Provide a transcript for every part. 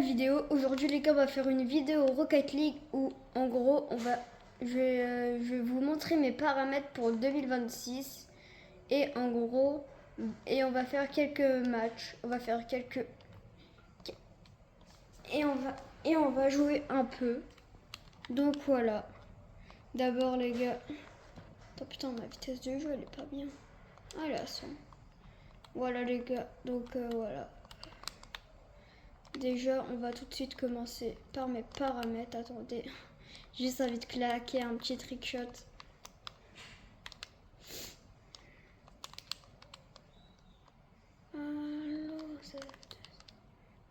vidéo. Aujourd'hui les gars, on va faire une vidéo Rocket League où en gros je vais vous montrer mes paramètres pour 2026 et en gros on va faire quelques matchs, on va faire quelques et on va jouer un peu. Donc voilà. D'abord les gars. Oh, putain, ma vitesse de jeu elle est pas bien. Ah elle est à 100. Voilà les gars. Donc voilà. Déjà, on va tout de suite commencer par mes paramètres. Attendez, juste envie de claquer un petit trickshot.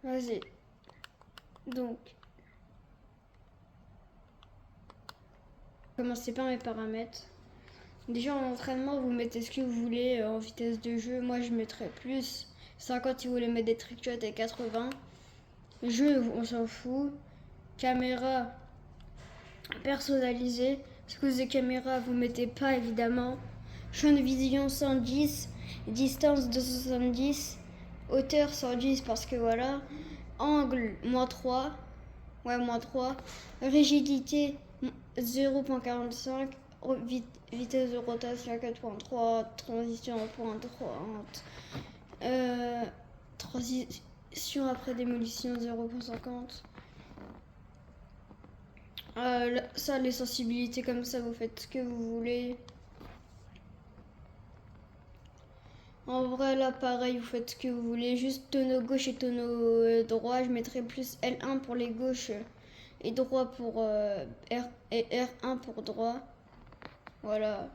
Vas-y. Donc, commencez par mes paramètres. Déjà en entraînement, vous mettez ce que vous voulez en vitesse de jeu. Moi, je mettrais plus 50 si vous voulez mettre des trickshots et 80. Jeu, on s'en fout. Caméra personnalisée. Ce que des caméras, vous mettez pas évidemment. Champ de vision 110, distance 270, hauteur 110 parce que voilà. Angle -3, ouais -3. Rigidité 0.45. Vitesse de rotation 4.3, transition 1.30, transition après démolition 0.50. Ça, les sensibilités comme ça, vous faites ce que vous voulez. En vrai, là, pareil, vous faites ce que vous voulez. Juste tonneau gauche et tonneau droit. Je mettrai plus L1 pour les gauches et droit pour R et R1 pour droit. Voilà.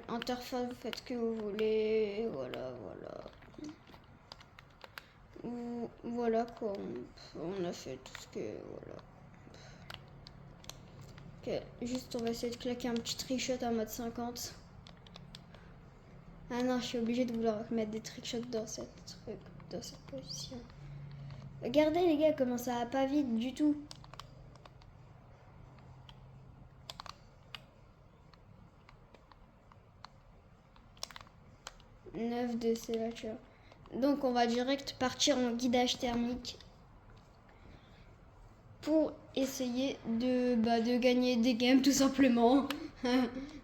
Interface, vous faites ce que vous voulez. Voilà, voilà. Voilà quoi. On a fait tout ce que... Voilà. Ok, juste on va essayer de claquer un petit trickshot en mode 50. Ah non, je suis obligée de vouloir mettre des trickshots dans cette position. Regardez les gars comment ça va pas vite du tout. « 9 de sélature. Donc on va direct partir en guidage thermique pour essayer de gagner des games tout simplement.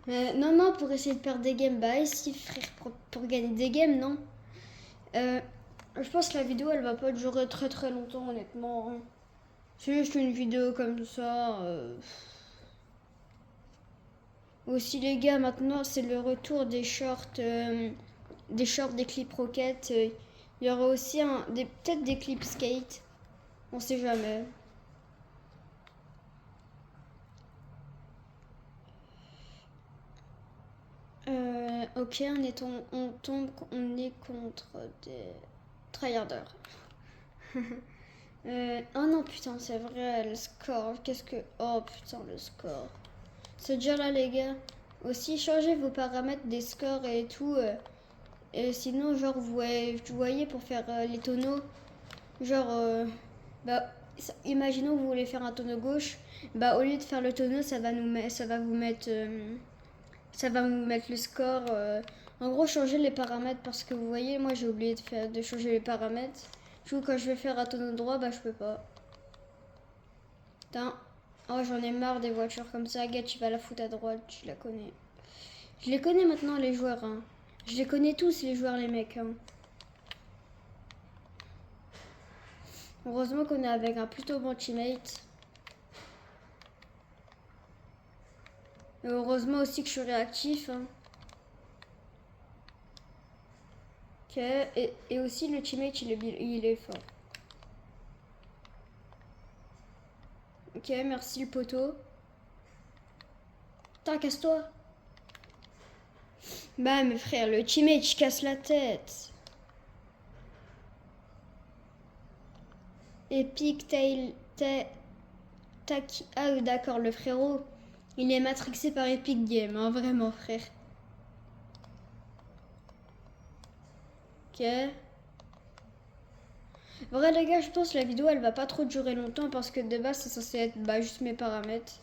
Non, pour essayer de perdre des games. Bah ici frère, pour gagner des games, non. Je pense que la vidéo elle va pas durer très très longtemps honnêtement. C'est juste une vidéo comme ça. Aussi les gars, maintenant c'est le retour des shorts des clips Rocket. Il y aura aussi peut-être des clips skate. On sait jamais. Ok, on est contre des tryharders. Oh non, putain, c'est vrai, le score. Oh putain, le score. C'est déjà là, les gars. Aussi, changez vos paramètres des scores et tout. Et sinon, genre, vous voyez, pour faire les tonneaux, genre, imaginons que vous voulez faire un tonneau gauche. Bah, au lieu de faire le tonneau, ça va vous mettre le score. En gros, changer les paramètres parce que vous voyez, moi j'ai oublié de changer les paramètres. Du coup, quand je vais faire un tonneau droit, bah je peux pas. Putain. Oh, j'en ai marre des voitures comme ça. Gars, tu vas la foutre à droite, tu la connais. Je les connais maintenant, les joueurs. Hein. Je les connais tous, les joueurs, les mecs. Hein. Heureusement qu'on est avec un plutôt bon teammate. Et heureusement aussi que je suis réactif. Hein. Ok, et aussi le teammate il est fort. Ok, merci le poteau. Putain, casse-toi. Bah, mes frères, le teammate, je casse la tête. Epic Tail. Ah, d'accord, le frérot. Il est matrixé par Epic Game, hein, vraiment, frère. Ok. Vrai, les gars, je pense que la vidéo, elle va pas trop durer longtemps parce que de base, c'est censé être juste mes paramètres.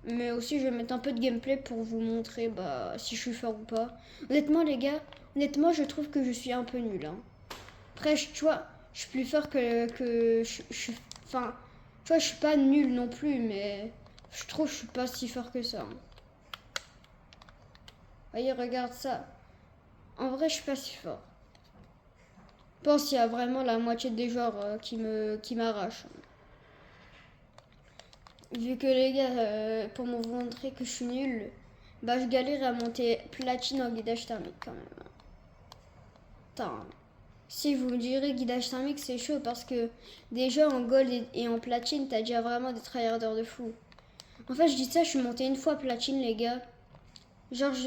Mais aussi, je vais mettre un peu de gameplay pour vous montrer si je suis fort ou pas. Honnêtement, les gars, je trouve que je suis un peu nul. Hein. Après, tu vois, je suis plus fort que enfin, tu vois, je suis pas nul non plus, mais je trouve que je suis pas si fort que ça. Voyez, regarde ça. En vrai, je suis pas si fort. Je pense qu'il y a vraiment la moitié des joueurs qui m'arrachent. Vu que les gars, pour me montrer que je suis nul, bah je galère à monter platine en guidage thermique quand même. Attends. Si vous me direz guidage thermique c'est chaud parce que déjà en gold et en platine t'as déjà vraiment des tryharders de fou. En fait je dis ça, je suis monté une fois platine les gars.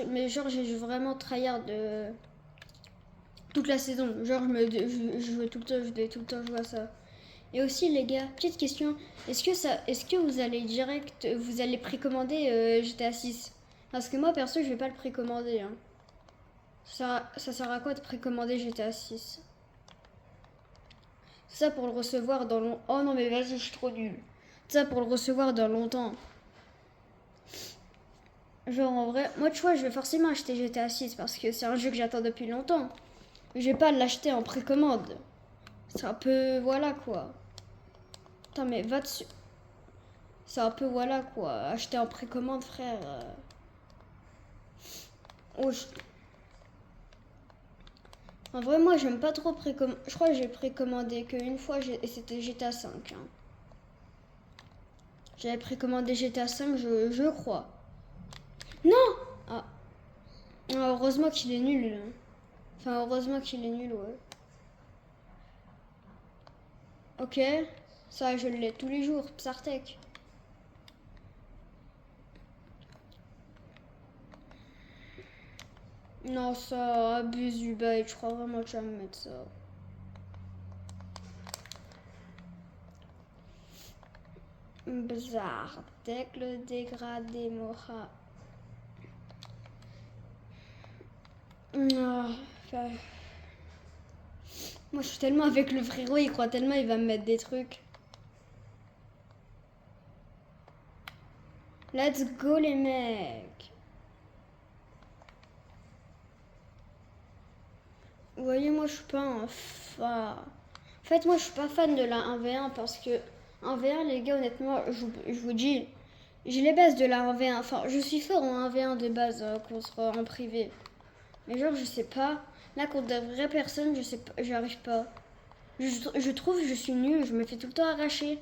Mais genre j'ai vraiment tryhard de toute la saison. Genre je jouais tout le temps, je devais tout le temps jouer à ça. Et aussi les gars, petite question, est-ce que vous allez vous allez précommander GTA 6? Parce que moi perso je vais pas le précommander. Hein. Ça sert à quoi de précommander GTA 6? Ça pour le recevoir dans longtemps. Oh non mais vas-y je suis trop nul. Ça pour le recevoir dans longtemps. Genre en vrai, moi tu vois je vais forcément acheter GTA 6 parce que c'est un jeu que j'attends depuis longtemps. Je vais pas l'acheter en précommande. C'est un peu voilà quoi. Attends mais va dessus. C'est un peu voilà quoi. Acheter en précommande frère. Oh, en vrai, moi, j'aime pas trop précommander. Je crois que j'ai précommandé qu'une fois et c'était GTA 5. Hein. J'avais précommandé GTA 5, je crois. Non ah. Ah, heureusement qu'il est nul. Là. Enfin, heureusement qu'il est nul, ouais. Ok. Ça, je l'ai tous les jours. Psartek. Non, ça abuse du bail. Je crois vraiment que tu vas me mettre ça. Bizarre. Dès que le dégradé m'aura. Non. Enfin... Moi, je suis tellement avec le frérot, il croit tellement il va me mettre des trucs. Let's go, les mecs. Vous voyez, moi, je suis pas un fan. En fait, moi, je suis pas fan de la 1v1 parce que 1v1, les gars, honnêtement, je vous dis, j'ai les bases de la 1v1. Enfin, je suis fort en 1v1 de base contre en privé. Mais genre, je sais pas. Là, contre de vraies personnes, je sais pas, j'arrive pas. Je trouve que je suis nulle, je me fais tout le temps arracher.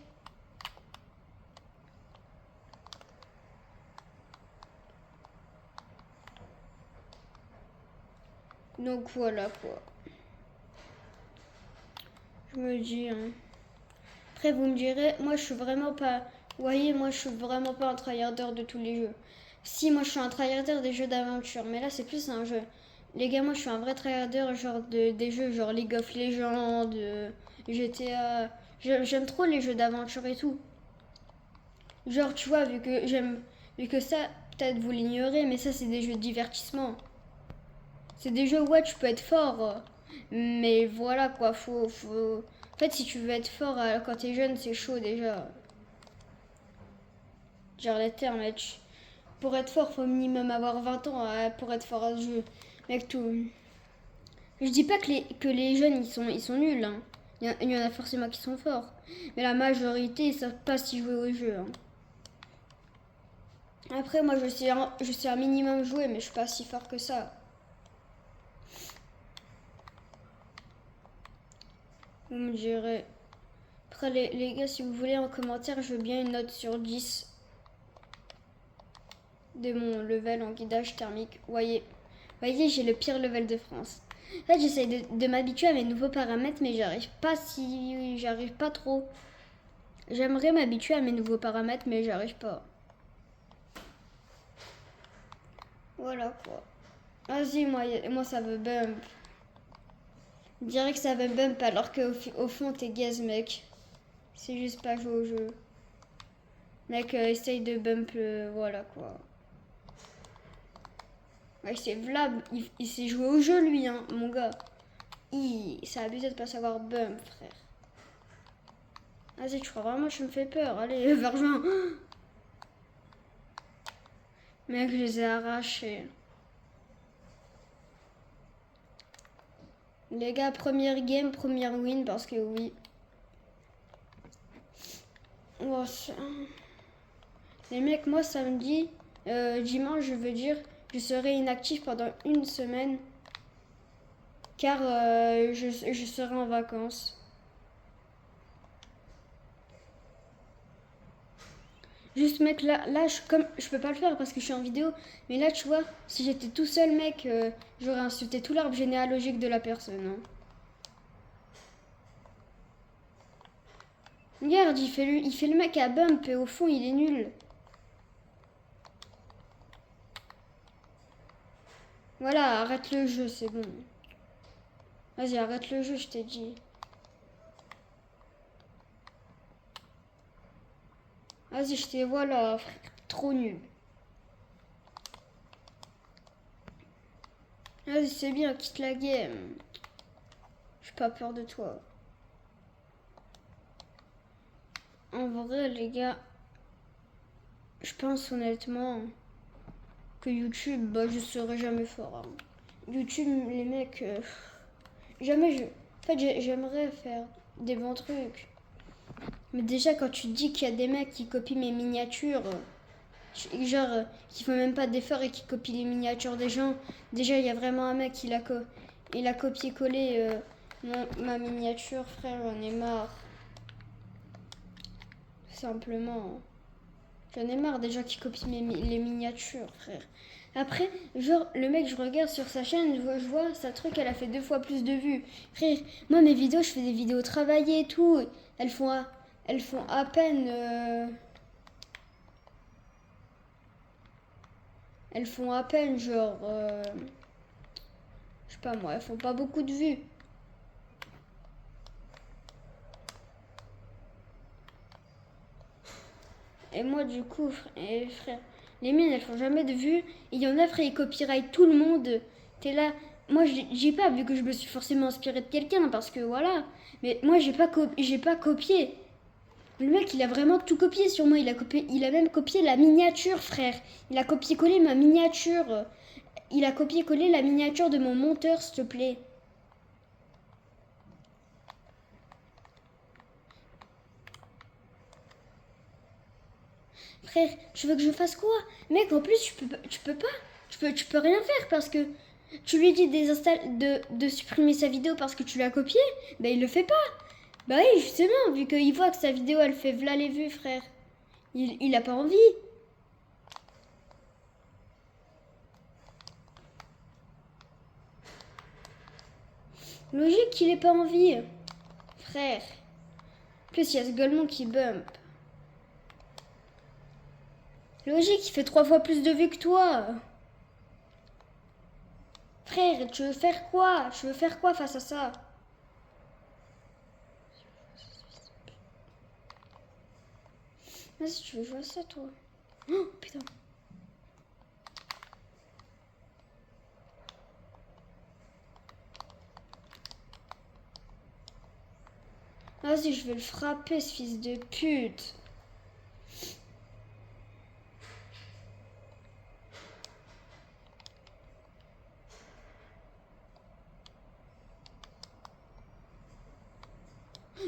Donc voilà quoi. Je me dis. Hein. Après, vous me direz, moi je suis vraiment pas. Vous voyez, moi je suis vraiment pas un tryharder de tous les jeux. Si, moi je suis un tryharder des jeux d'aventure, mais là c'est plus un jeu. Les gars, moi je suis un vrai tryharder genre des jeux genre League of Legends, GTA. J'aime trop les jeux d'aventure et tout. Genre, tu vois, vu que ça, peut-être vous l'ignorez, mais ça c'est des jeux de divertissement. C'est des jeux où ouais, tu peux être fort. Mais voilà quoi, faut... En fait, si tu veux être fort quand t'es jeune, c'est chaud déjà. Genre les termes, pour être fort, faut minimum avoir 20 ans pour être fort à ce jeu. Mec, tout. Je dis pas que les jeunes, ils sont nuls. Hein. Il y en a forcément qui sont forts. Mais la majorité, ils savent pas si jouer au jeu. Hein. Après, moi, je sais un minimum jouer, mais je suis pas si fort que ça. Vous me direz. Après, les gars, si vous voulez en commentaire, je veux bien une note sur 10 de mon level en guidage thermique. Voyez, j'ai le pire level de France. En fait, j'essaie de m'habituer à mes nouveaux paramètres, mais j'arrive pas trop. J'aimerais m'habituer à mes nouveaux paramètres, mais j'arrive pas. Voilà quoi. Vas-y, moi ça veut bump. Je dirais que ça veut bump alors qu'au fond t'es gaze, mec. C'est juste pas jouer au jeu. Mec, essaye de bump, voilà quoi. Ouais, c'est Vlad, il s'est joué au jeu lui, hein, mon gars. Ça a abusé de pas savoir bump, frère. Vas-y, tu crois vraiment que je me fais peur. Allez, Vergin. Mec, je les ai arrachés. Les gars, première game, première win, parce que oui. Oh, les mecs, moi, samedi, dimanche, je veux dire, je serai inactif pendant une semaine. Car je serai en vacances. Juste mec, là je peux pas le faire parce que je suis en vidéo. Mais là, tu vois, si j'étais tout seul, mec, j'aurais insulté tout l'arbre généalogique de la personne. Hein. Regarde, il fait le mec à bump et au fond, il est nul. Voilà, arrête le jeu, c'est bon. Vas-y, arrête le jeu, je t'ai dit. Vas-y, je t'ai... Voilà, frère, trop nul. Vas-y, c'est bien, quitte la game. J'ai pas peur de toi. En vrai, les gars, je pense honnêtement que YouTube, bah, je serai jamais fort. Hein. YouTube, les mecs, jamais je... En fait, j'aimerais faire des bons trucs. Mais déjà, quand tu dis qu'il y a des mecs qui copient mes miniatures, genre, qui font même pas d'efforts et qui copient les miniatures des gens, déjà, il y a vraiment un mec qui il a copié-collé ma miniature, frère, j'en ai marre. Tout simplement. J'en ai marre des gens qui copient les miniatures, frère. Après, genre, le mec, je regarde sur sa chaîne, je vois sa truc, elle a fait 2 fois plus de vues. Frère, moi, mes vidéos, je fais des vidéos travaillées et tout. Elles font à peine... elles font à peine, genre... je sais pas moi, elles font pas beaucoup de vues. Et moi, du coup, frère, les miennes, elles font jamais de vues. Il y en a, frère, ils copyright tout le monde. T'es là. Moi, j'ai pas, vu que je me suis forcément inspirée de quelqu'un, parce que voilà. Mais moi, j'ai pas copié. Le mec, il a vraiment tout copié sur moi. Il a même copié la miniature, frère. Il a copié-collé ma miniature. Il a copié-collé la miniature de mon monteur, s'il te plaît. Frère, tu veux que je fasse quoi? Mec, en plus, tu peux pas. Tu peux rien faire parce que tu lui dis de supprimer sa vidéo parce que tu l'as copié. Bah, il le fait pas. Bah oui, justement, vu qu'il voit que sa vidéo, elle fait v'là les vues, frère. Il a pas envie. Logique qu'il ait pas envie. Frère. En plus, il y a ce golemon qui bump. Logique, il fait 3 fois plus de vues que toi. Frère, tu veux faire quoi? Tu veux faire quoi face à ça? Vas-y, tu veux jouer à ça, toi? Oh, putain. Vas-y, je vais le frapper, ce fils de pute.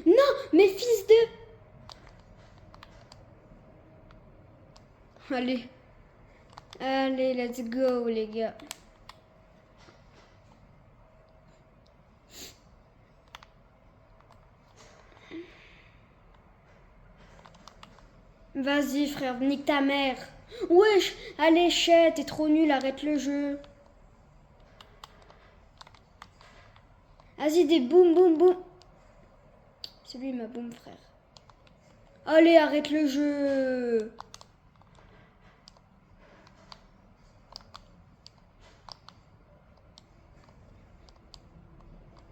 Non, mais fils de... Allez. Allez, let's go, les gars. Vas-y, frère, nique ta mère. Wesh, allez, chet, t'es trop nul, arrête le jeu. Vas-y, des boum, boum, boum. C'est lui, ma boum, frère. Allez, arrête le jeu.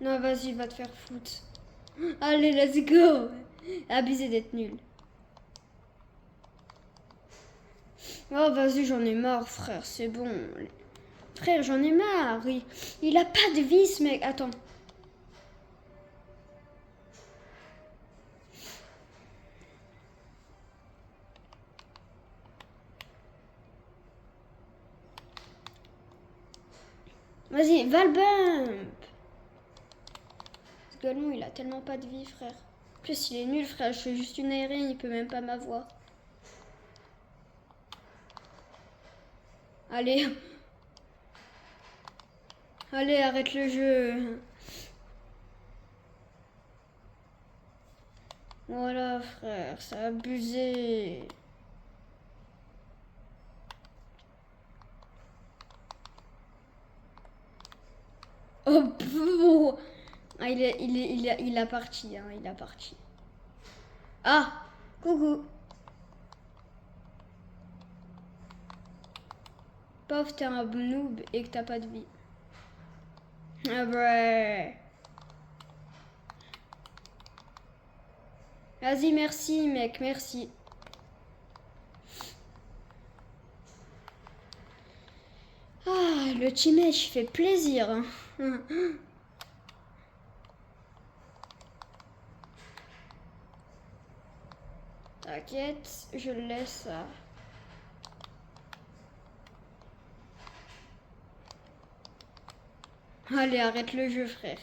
Non, vas-y, va te faire foutre. Allez, let's go. Abusé d'être nul. Oh, vas-y, j'en ai marre, frère, c'est bon. Frère, j'en ai marre. Il a pas de vie, ce mec. Attends. Vas-y, va le bump. Golemon, il a tellement pas de vie, frère. En plus, il est nul, frère. Je fais juste une aérienne, il peut même pas m'avoir. Allez. Allez, arrête le jeu. Voilà, frère, c'est abusé. Oh, pff. Ah, il a parti, hein, il a parti. Ah, coucou. Pauvre, t'es un noob et que t'as pas de vie. Ah ouais. Vas-y, merci, mec, merci. Ah, le teammate fait plaisir. Hein. T'inquiète, je le laisse. Allez, arrête le jeu, frère.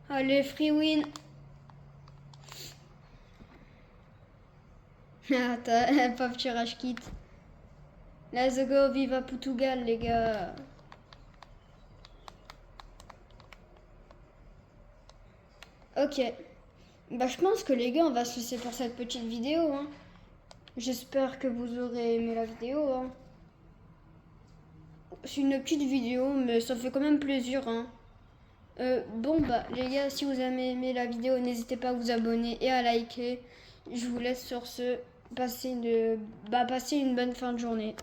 Allez, free win. Ah, t'as pauvre tirage kit. Let's go, viva Portugal, les gars. Ok. Bah, je pense que les gars, on va se laisser pour cette petite vidéo. Hein. J'espère que vous aurez aimé la vidéo. Hein. C'est une petite vidéo, mais ça fait quand même plaisir. Hein. Bon, bah, les gars, si vous avez aimé la vidéo, n'hésitez pas à vous abonner et à liker. Je vous laisse sur ce. Passez une bonne fin de journée.